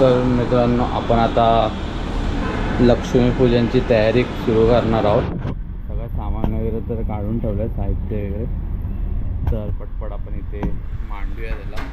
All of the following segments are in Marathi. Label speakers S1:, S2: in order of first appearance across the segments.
S1: तर मित्रांनो आपण आता लक्ष्मीपूजनची तयारी सुरू करणार आहोत. सगळं सामान वगैरे तर काढून ठेवलं आहे, साहित्य वगैरे. तर पटपट आपण इथे मांडूया त्याला.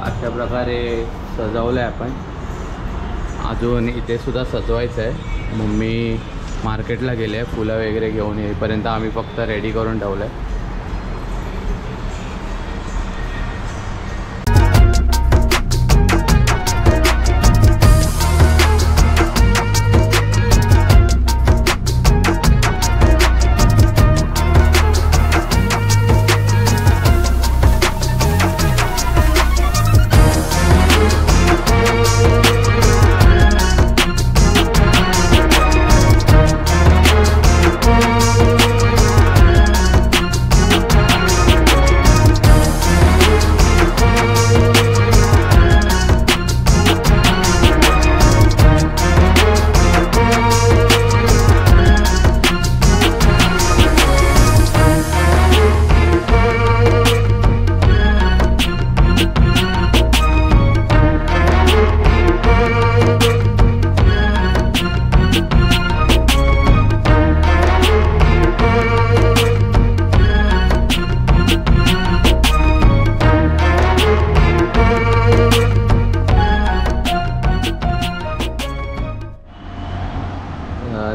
S1: अशा प्रकारे सजवलं आहे आपण. अजून इथे सुद्धा सजवायचं आहे. मम्मी मार्केटला गेले आहे, फुलं वगैरे घेऊन येईपर्यंत आम्ही फक्त रेडी करून ठेवलं आहे.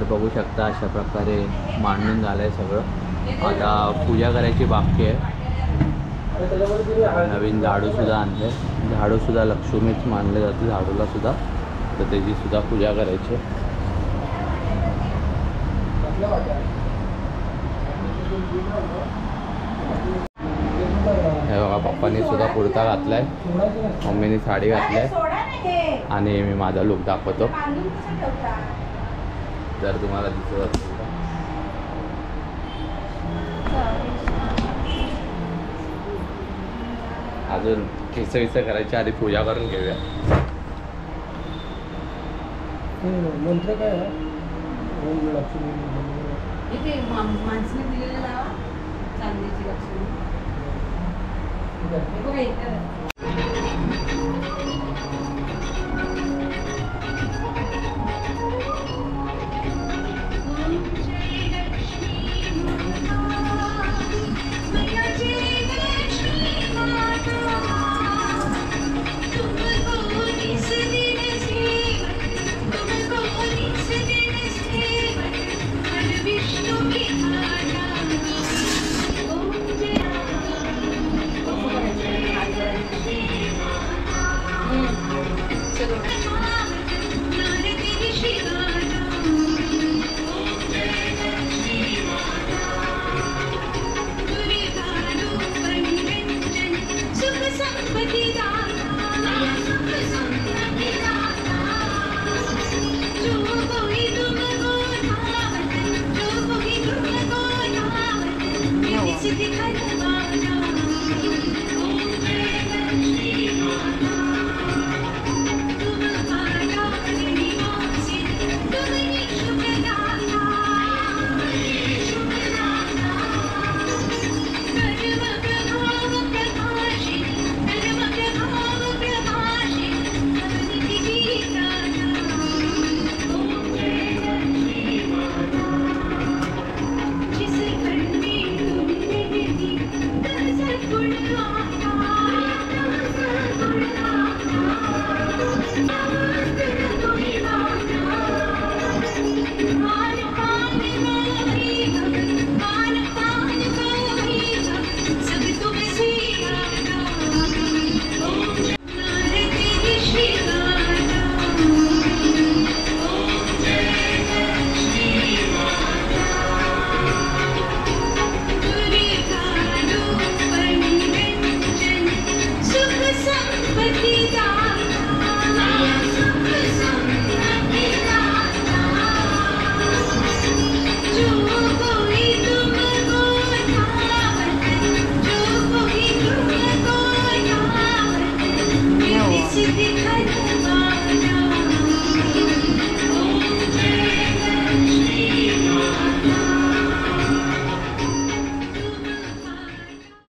S1: बघू शकता अशा प्रकारे मांडून झालं आहे सगळं. आता पूजा करायची बाकी आहे. नवीन झाडूसुद्धा आणलं आहे. झाडूसुद्धा लक्ष्मीच मानले जाते झाडूला सुद्धा, तर त्याची सुद्धा पूजा करायची. हे बघा, पप्पांनी सुद्धा कुर्ता घातला आहे, मम्मीने साडी घातली आहे आणि मी माझा लुक दाखवतो. जर तुम्हाला दिसत असेल का, अजून केस विस करायच्या आधी पूजा करून घेऊया.
S2: मंत्र काय आहे? ओम लक्ष्मी
S3: इथे माणसाने दिलेला लावा चांदीची लक्ष्मी.